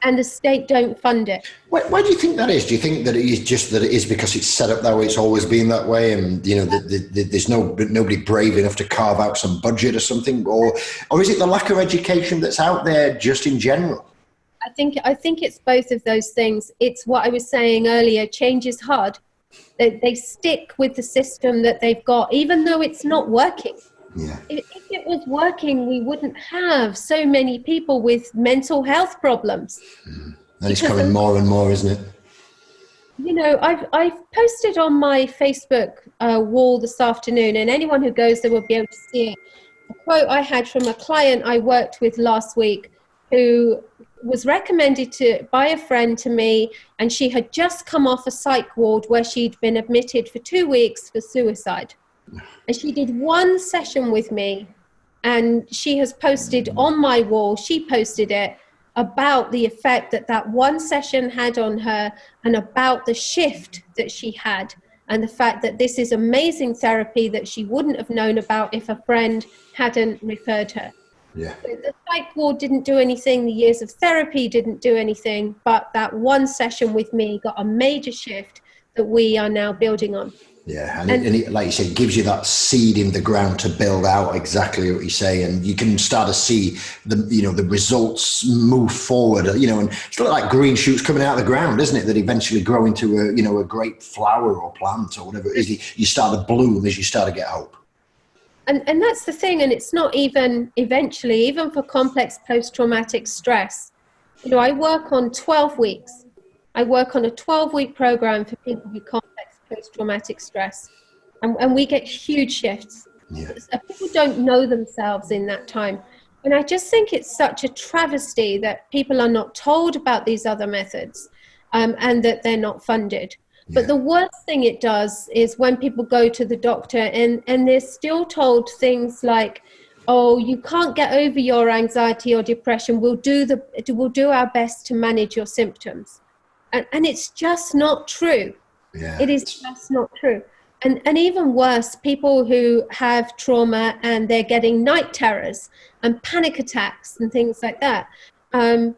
And the state don't fund it. Why do you think that is? Do you think that it is just that it is because it's set up that way, it's always been that way, and you know there's nobody brave enough to carve out some budget or something, or is it the lack of education that's out there just in general? I think it's both of those things. It's what I was saying earlier. Change is hard. They stick with the system that they've got, even though it's not working. Yeah. If it was working, we wouldn't have so many people with mental health problems. And it's coming more and more, isn't it? You know, I've posted on my Facebook wall this afternoon, and anyone who goes there will be able to see it. A quote I had from a client I worked with last week who was recommended by a friend to me, and she had just come off a psych ward where she'd been admitted for 2 weeks for suicide. And she did one session with me, and she has posted on my wall, she posted it, about the effect that one session had on her, and about the shift that she had, and the fact that this is amazing therapy that she wouldn't have known about if a friend hadn't referred her. Yeah. The psych ward didn't do anything, the years of therapy didn't do anything, but that one session with me got a major shift that we are now building on. Yeah, and it, like you said, gives you that seed in the ground to build out exactly what you say, and you can start to see the results move forward. And it's like green shoots coming out of the ground, isn't it? That eventually grow into a great flower or plant or whatever it is. You start to bloom as you start to get hope. And that's the thing, and it's not even eventually, even for complex post-traumatic stress. I work on 12 weeks. I work on a 12-week program for people with complex post-traumatic stress, and we get huge shifts. Yeah. People don't know themselves in that time, and I just think it's such a travesty that people are not told about these other methods, and that they're not funded. Yeah. But the worst thing it does is when people go to the doctor and they're still told things like, oh, you can't get over your anxiety or depression, we'll do our best to manage your symptoms. And it's just not true. Yeah. It is just not true. And even worse, people who have trauma and they're getting night terrors and panic attacks and things like that. And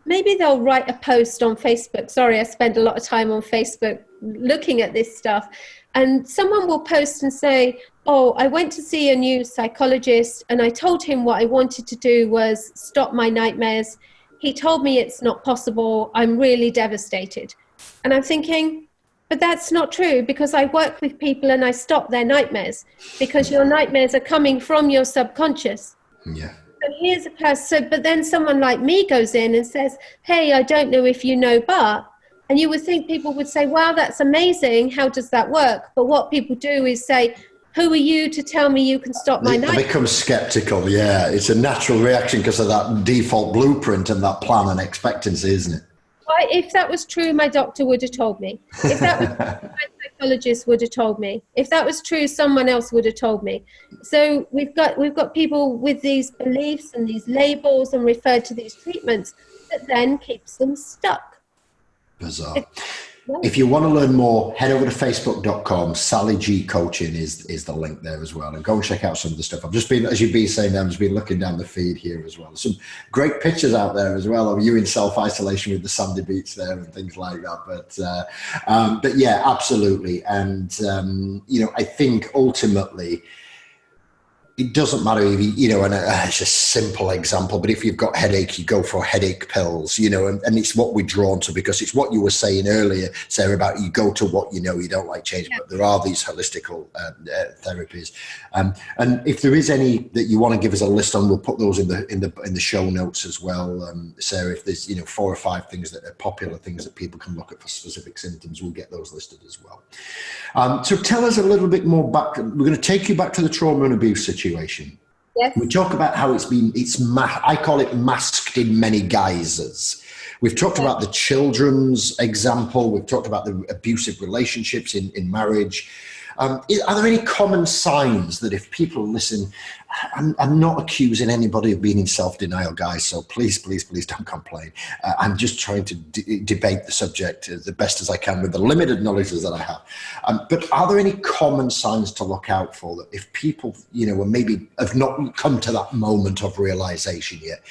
maybe they'll write a post on Facebook. Sorry, I spend a lot of time on Facebook looking at this stuff. And someone will post and say, oh, I went to see a new psychologist and I told him what I wanted to do was stop my nightmares. he told me it's not possible. I'm really devastated. And I'm thinking, but that's not true, because I work with people and I stop their nightmares, because your nightmares are coming from your subconscious. Yeah. So here's a person, but then someone like me goes in and says, hey, I don't know if you know, but, and you would think people would say, wow, that's amazing. How does that work? But what people do is say, who are you to tell me you can stop my nightmares? They become skeptical. Yeah. It's a natural reaction because of that default blueprint and that plan and expectancy, isn't it? If that was true, my doctor would have told me. If that was true, my psychologist would have told me. If that was true, someone else would have told me. So we've got people with these beliefs and these labels and referred to these treatments that then keeps them stuck. Bizarre. If you want to learn more, head over to facebook.com. Sally G Coaching is the link there as well. And go and check out some of the stuff. I've just been, as you've been saying, I've just been looking down the feed here as well. Some great pictures out there as well of you in self-isolation with the sandy beach there and things like that. But yeah, absolutely. And, I think ultimately, it doesn't matter if and it's a simple example, but if you've got headache, you go for headache pills, and it's what we're drawn to, because it's what you were saying earlier, Sarah, about you go to what you don't like change, but there are these holistical therapies. And if there is any that you want to give us a list on, we'll put those in the show notes as well. Sarah, if there's, 4 or 5 things that are popular things that people can look at for specific symptoms, we'll get those listed as well. So tell us a little bit more back. We're going to take you back to the trauma and abuse situation. Yes. We talk about how I call it masked in many guises. We've talked about the children's example. We've talked about the abusive relationships in marriage. Are there any common signs that if people listen, I'm not accusing anybody of being in self-denial, guys, so please don't complain. I'm just trying to debate the subject the best as I can with the limited knowledge that I have. But are there any common signs to look out for that if people, maybe have not come to that moment of realization yet,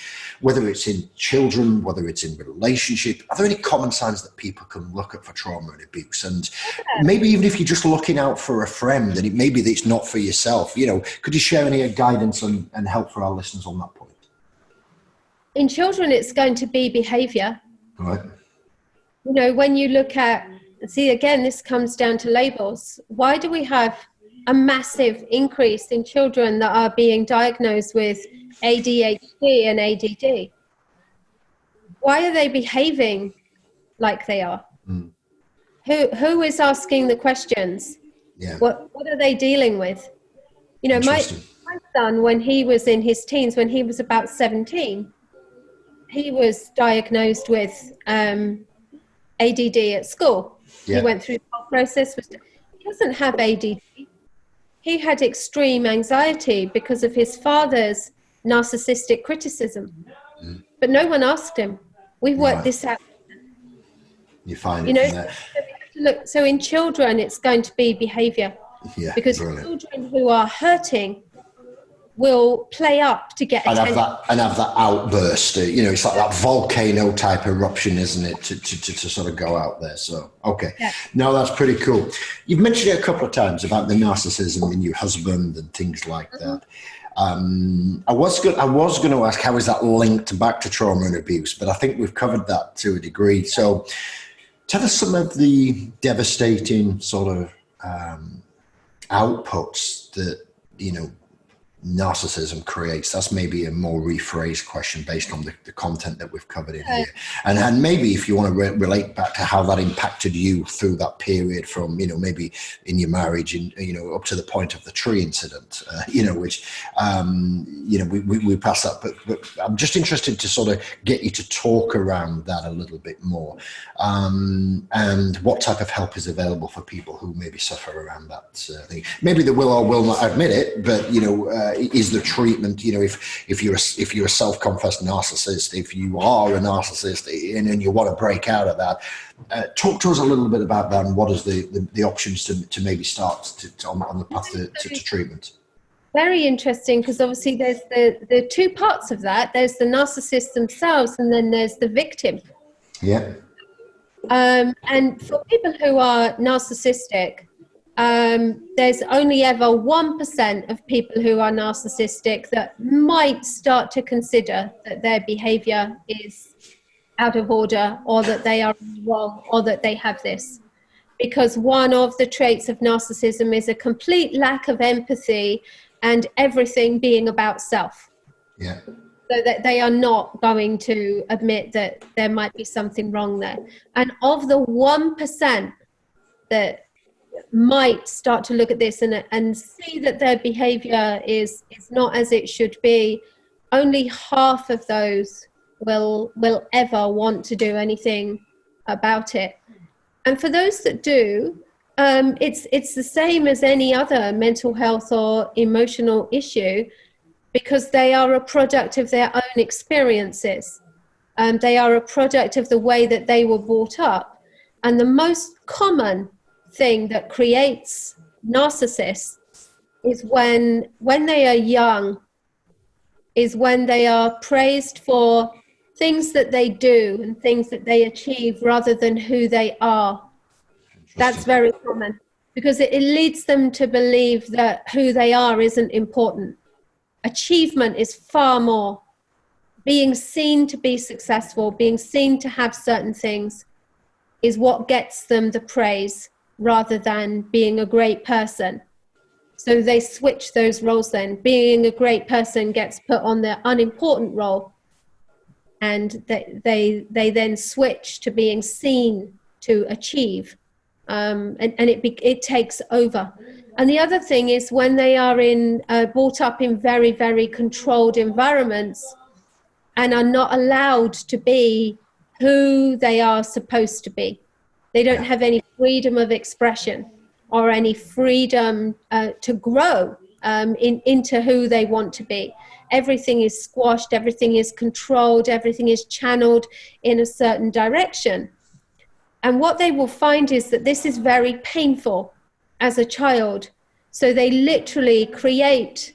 whether it's in children, whether it's in relationship, are there any common signs that people can look at for trauma and abuse? And maybe even if you're just looking out for a friend and maybe it's not for yourself, could you share any guidance and help for our listeners on that point? In children, it's going to be behavior. Right. When you look at, again, this comes down to labels. Why do we have a massive increase in children that are being diagnosed with ADHD and ADD? Why are they behaving like they are? Mm. Who is asking the questions? Yeah. What are they dealing with? My son, when he was in his teens, when he was about 17, he was diagnosed with ADD at school. Yeah. He went through the whole process. He doesn't have ADD. He had extreme anxiety because of his father's narcissistic criticism. Mm. But no one asked him. We worked this out. You find it from there. Look, so in children, it's going to be behavior. Yeah, because children who are hurting will play up to get attention. Have that outburst. It's like that volcano type eruption, isn't it? To sort of go out there. So, okay. Yeah. No, that's pretty cool. You've mentioned it a couple of times about the narcissism in your husband and things like that. I was going to ask, how is that linked back to trauma and abuse? But I think we've covered that to a degree. So tell us some of the devastating sort of outputs that, narcissism creates. That's maybe a more rephrased question based on the content that we've covered in here. And maybe if you want to relate back to how that impacted you through that period from, maybe in your marriage and, up to the point of the tree incident, which, we passed that. But I'm just interested to sort of get you to talk around that a little bit more. And what type of help is available for people who maybe suffer around that thing. Maybe they will or will not admit it, but, is the treatment, if you're a self-confessed narcissist, if you are a narcissist and you want to break out of that, talk to us a little bit about that and what is the options to maybe start on the path to treatment. Very interesting, because obviously there's the 2 parts of that. There's the narcissists themselves and then there's the victim. Yeah. And for people who are narcissistic, there's only ever 1% of people who are narcissistic that might start to consider that their behavior is out of order, or that they are wrong, or that they have this. Because one of the traits of narcissism is a complete lack of empathy and everything being about self. Yeah. So that they are not going to admit that there might be something wrong there. And of the 1% that might start to look at this and see that their behavior is not as it should be, only half of those will ever want to do anything about it. And for those that do, it's the same as any other mental health or emotional issue, because they are a product of their own experiences. They are a product of the way that they were brought up. And the most common thing that creates narcissists is when they are young, is when they are praised for things that they do and things that they achieve rather than who they are. That's very common, because it leads them to believe that who they are isn't important. Achievement is far more. Being seen to be successful, being seen to have certain things is what gets them the praise rather than being a great person. So they switch those roles then. Being a great person gets put on the unimportant role, and they then switch to being seen to achieve. And it takes over. And the other thing is when they are brought up in very, very controlled environments and are not allowed to be who they are supposed to be. They don't have any freedom of expression or any freedom to grow into who they want to be. Everything is squashed, everything is controlled, everything is channeled in a certain direction. And what they will find is that this is very painful as a child. So they literally create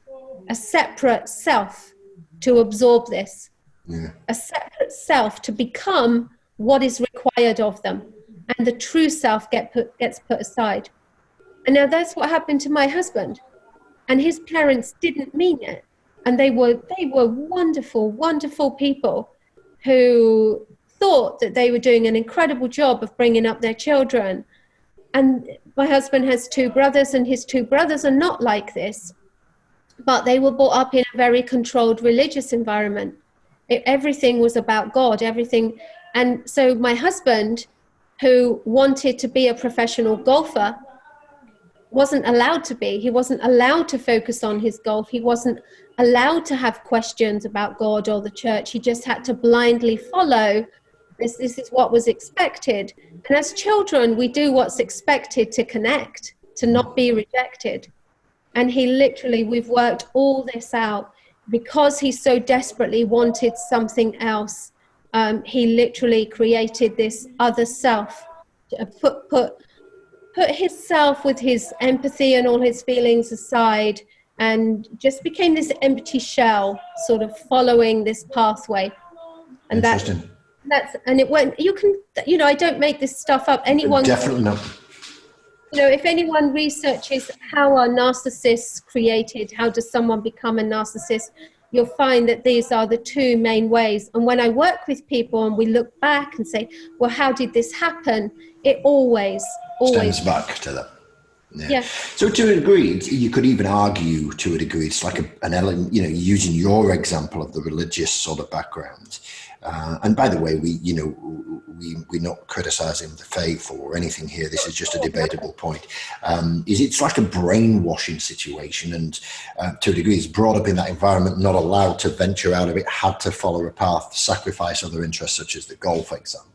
a separate self to absorb this, a separate self to become what is required of them. And the true self gets put aside. And now that's what happened to my husband. And his parents didn't mean it. And they were wonderful, wonderful people who thought that they were doing an incredible job of bringing up their children. And my husband has 2 brothers, and his 2 brothers are not like this. But they were brought up in a very controlled religious environment. Everything was about God, everything. And so my husband, who wanted to be a professional golfer, wasn't allowed to be. He wasn't allowed to focus on his golf. He wasn't allowed to have questions about God or the church. He just had to blindly follow. This is what was expected. And as children, we do what's expected to connect, to not be rejected. And we've worked all this out because he so desperately wanted something else. He literally created this other self, put his self with his empathy and all his feelings aside, and just became this empty shell, sort of following this pathway. And it went. I don't make this stuff up. Anyone definitely not. If anyone researches how are narcissists created, how does someone become a narcissist, you'll find that these are the 2 main ways. And when I work with people and we look back and say, well, how did this happen? It always stems back to that. Yeah. So to a degree, you could even argue to a degree, it's like an element, using your example of the religious sort of background. And by the way, we're not criticizing the faith or anything here. This is just a debatable point. It's like a brainwashing situation, and to a degree, it's brought up in that environment, not allowed to venture out of it, had to follow a path, sacrifice other interests, such as the golf example.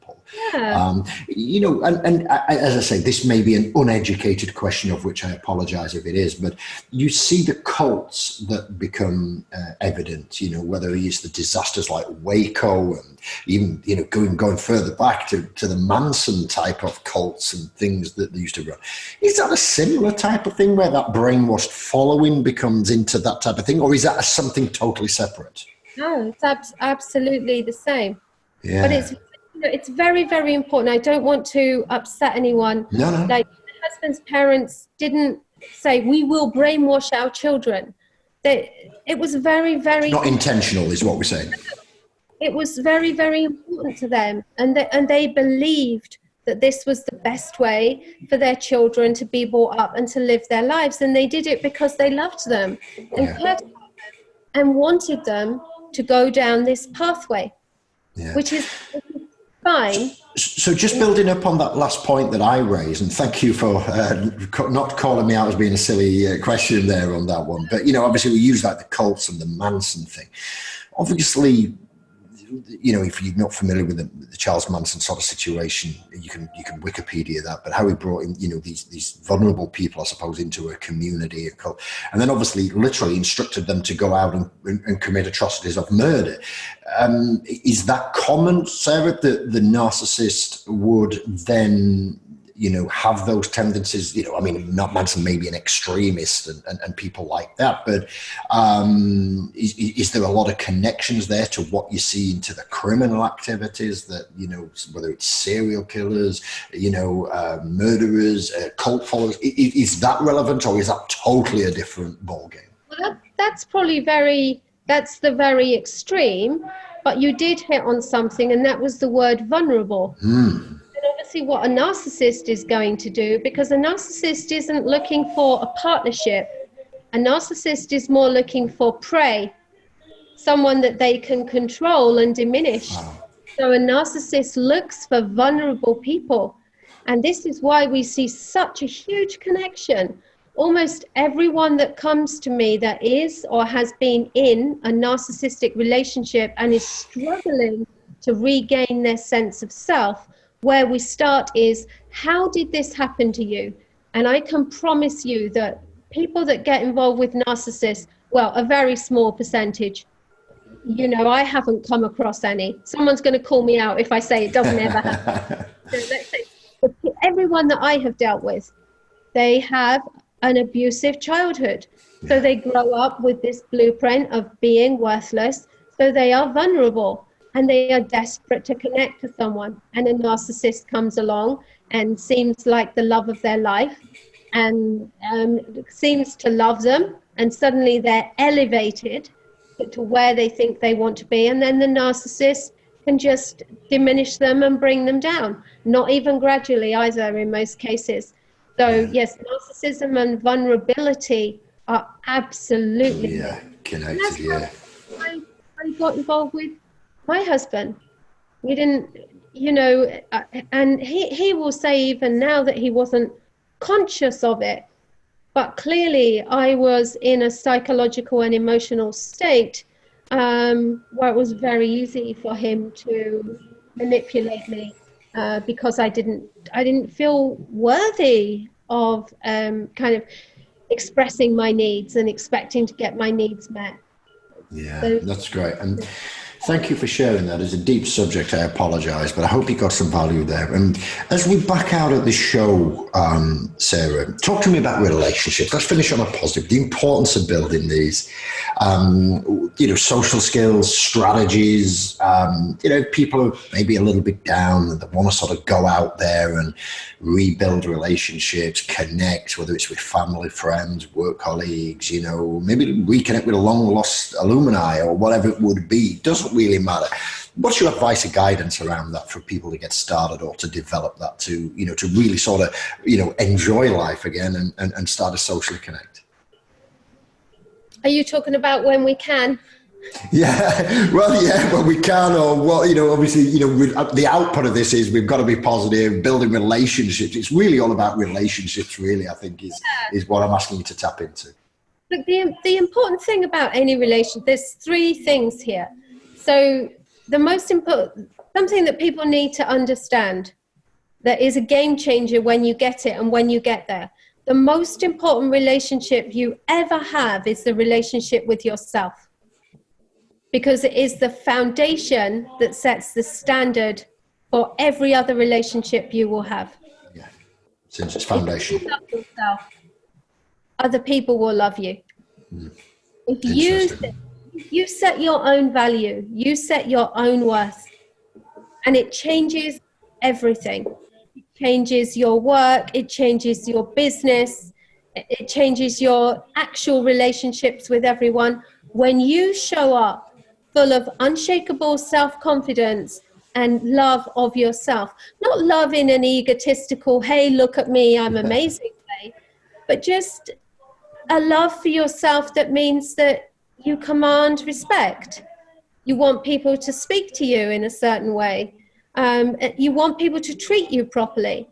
Yeah. And as I say, this may be an uneducated question, of which I apologize if it is, but you see the cults that become evident, whether it's the disasters like Waco and even, going further back to the Manson type of cults and things that they used to run. Is that a similar type of thing where that brainwashed following becomes into that type of thing, or is that something totally separate? No, it's absolutely the same. Yeah. But it's very, very important. I don't want to upset anyone. No. husband's parents didn't say, we will brainwash our children. It was very, very... Not intentional is what we're saying. It was very, very important to them. And they believed that this was the best way for their children to be brought up and to live their lives. And they did it because they loved them and cared about them and wanted them to go down this pathway, which is fine. So just building up on that last point that I raised, and thank you for not calling me out as being a silly question there on that one. But, obviously we use like the cults and the Manson thing. Obviously, if you're not familiar with the Charles Manson sort of situation, you can Wikipedia that, but how he brought in, these vulnerable people, I suppose, into a community, a cult, and then obviously literally instructed them to go out and commit atrocities of murder. Is that common, Sarah, that the narcissist would then, have those tendencies? Not Manson, maybe an extremist and people like that, but is there a lot of connections there to what you see into the criminal activities that, whether it's serial killers, murderers, cult followers? Is that relevant, or is that totally a different ballgame? Well, that's probably that's the very extreme, but you did hit on something, and that was the word vulnerable. Obviously what a narcissist is going to do, because a narcissist isn't looking for a partnership. A narcissist is more looking for prey, someone that they can control and diminish. So a narcissist looks for vulnerable people. And this is why we see such a huge connection. Almost everyone that comes to me that is or has been in a narcissistic relationship and is struggling to regain their sense of self, where we start is, how did this happen to you? And I can promise you that people that get involved with narcissists, well, a very small percentage. I haven't come across any. Someone's going to call me out if I say it doesn't ever happen. So let's say, everyone that I have dealt with, they have an abusive childhood. So they grow up with this blueprint of being worthless. So they are vulnerable. And they are desperate to connect to someone. And a narcissist comes along and seems like the love of their life and seems to love them. And suddenly they're elevated to where they think they want to be. And then the narcissist can just diminish them and bring them down. Not even gradually either in most cases. So yes, narcissism and vulnerability are absolutely connected. I got involved with my husband. We didn't, and he will say even now that he wasn't conscious of it, but clearly I was in a psychological and emotional state where it was very easy for him to manipulate me because I didn't feel worthy of kind of expressing my needs and expecting to get my needs met. So, that's great. And thank you for sharing that. It's a deep subject. I apologize, but I hope you got some value there. And as we back out of the show, Sarah, talk to me about relationships. Let's finish on a positive. The importance of building these, social skills, strategies. People are maybe a little bit down and they want to sort of go out there and rebuild relationships, connect, whether it's with family, friends, work colleagues, maybe reconnect with a long lost alumni or whatever it would be. It doesn't really matter. What's your advice or guidance around that for people to get started or to develop that to really sort of, enjoy life again and start to socially connect? Are you talking about when we can? When we can, or what, obviously, the output of this is we've got to be positive, building relationships. It's really all about relationships, really, I think is what I'm asking you to tap into. Look, the important thing about any relationship, there's three things here. So the most important, something that people need to understand that is a game changer when you get it and when you get there. The most important relationship you ever have is the relationship with yourself, because it is the foundation that sets the standard for every other relationship you will have. Yeah, since it's foundation. If you love yourself, other people will love you. If you set your own value, you set your own worth, and it changes everything. It changes your work, it changes your business, it changes your actual relationships with everyone. When you show up full of unshakable self-confidence and love of yourself, not love in an egotistical, hey, look at me, I'm amazing way, but just a love for yourself that means that you command respect. You want people to speak to you in a certain way. You want people to treat you properly.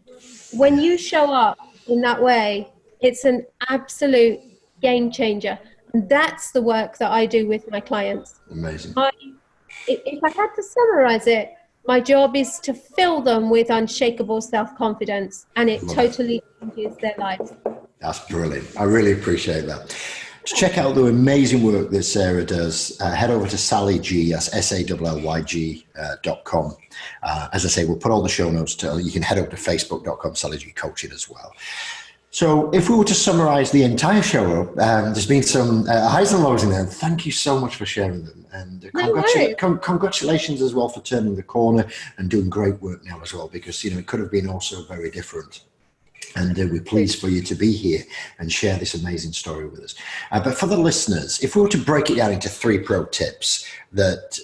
When you show up in that way, it's an absolute game changer. And that's the work that I do with my clients. Amazing. If I had to summarize it, my job is to fill them with unshakable self-confidence, and it totally changes their lives. That's brilliant. I really appreciate that. To check out the amazing work that Sarah does, head over to Sally G, that's SALLYG.com. As I say, we'll put all the show notes you can head over to Facebook.com, Sally G Coaching as well. So if we were to summarize the entire show up, there's been some highs and lows in there. Thank you so much for sharing them. And congratulations as well for turning the corner and doing great work now as well, because, it could have been also very different. And we're pleased for you to be here and share this amazing story with us. But for the listeners, if we were to break it down into 3 pro tips that,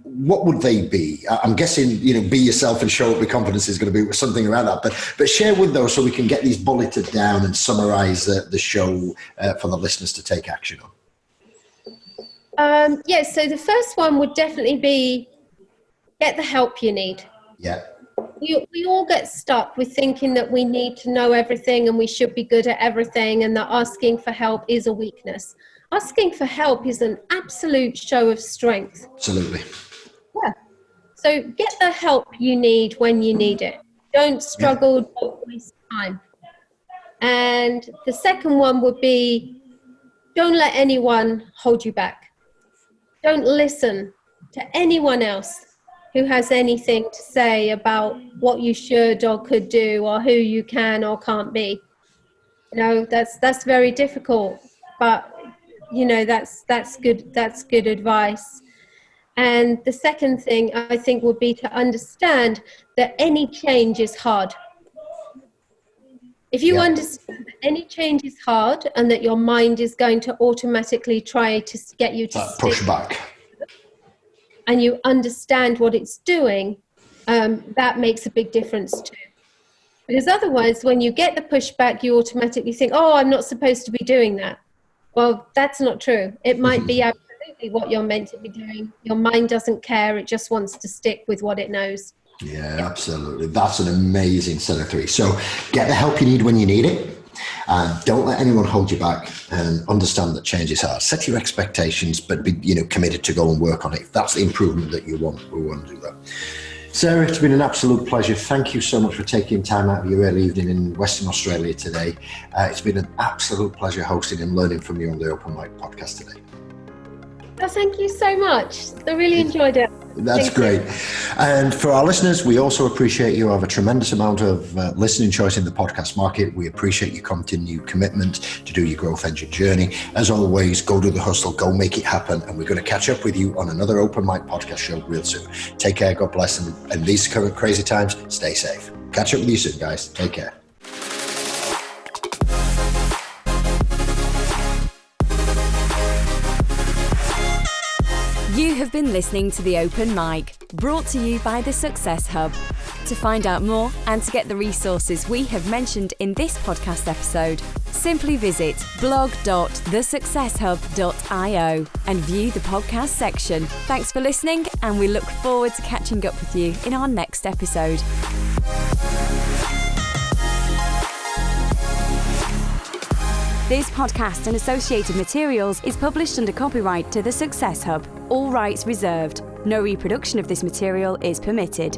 what would they be? I'm guessing, be yourself and show up with confidence is going to be something around that. But share with those so we can get these bulleted down and summarize the show for the listeners to take action on. So the first one would definitely be get the help you need. Yeah. We all get stuck with thinking that we need to know everything and we should be good at everything, and that asking for help is a weakness. Asking for help is an absolute show of strength. Absolutely. Yeah. So get the help you need when you need it. Don't struggle, don't waste time. And the second one would be, don't let anyone hold you back. Don't listen to anyone else who has anything to say about what you should or could do, or who you can or can't be. That's very difficult, but that's good advice. And the second thing I think would be to understand that any change is hard. If you understand that any change is hard and that your mind is going to automatically try to get you to push back, and you understand what it's doing, that makes a big difference too. Because otherwise, when you get the pushback, you automatically think, oh, I'm not supposed to be doing that. Well, that's not true. It might be absolutely what you're meant to be doing. Your mind doesn't care. It just wants to stick with what it knows. Yeah, absolutely. That's an amazing set of 3. So get the help you need when you need it. Don't let anyone hold you back, and understand that change is hard. Set your expectations, but be committed to go and work on it. If that's the improvement that you want, we want to do that. Sarah, it's been an absolute pleasure. Thank you so much for taking time out of your early evening in Western Australia today. It's been an absolute pleasure hosting and learning from you on the Open Mic podcast today. Oh, thank you so much. I really enjoyed it. That's great. And for our listeners, we also appreciate you have a tremendous amount of listening choice in the podcast market. We appreciate your continued commitment to do your growth engine journey. As always, go do the hustle, go make it happen. And we're going to catch up with you on another Open Mic podcast show real soon. Take care. God bless. And these current crazy times, stay safe. Catch up with you soon, guys. Take care. You have been listening to The Open Mic, brought to you by The Success Hub. To find out more and to get the resources we have mentioned in this podcast episode, simply visit blog.thesuccesshub.io and view the podcast section. Thanks for listening, and we look forward to catching up with you in our next episode. This podcast and associated materials is published under copyright to The Success Hub. All rights reserved. No reproduction of this material is permitted.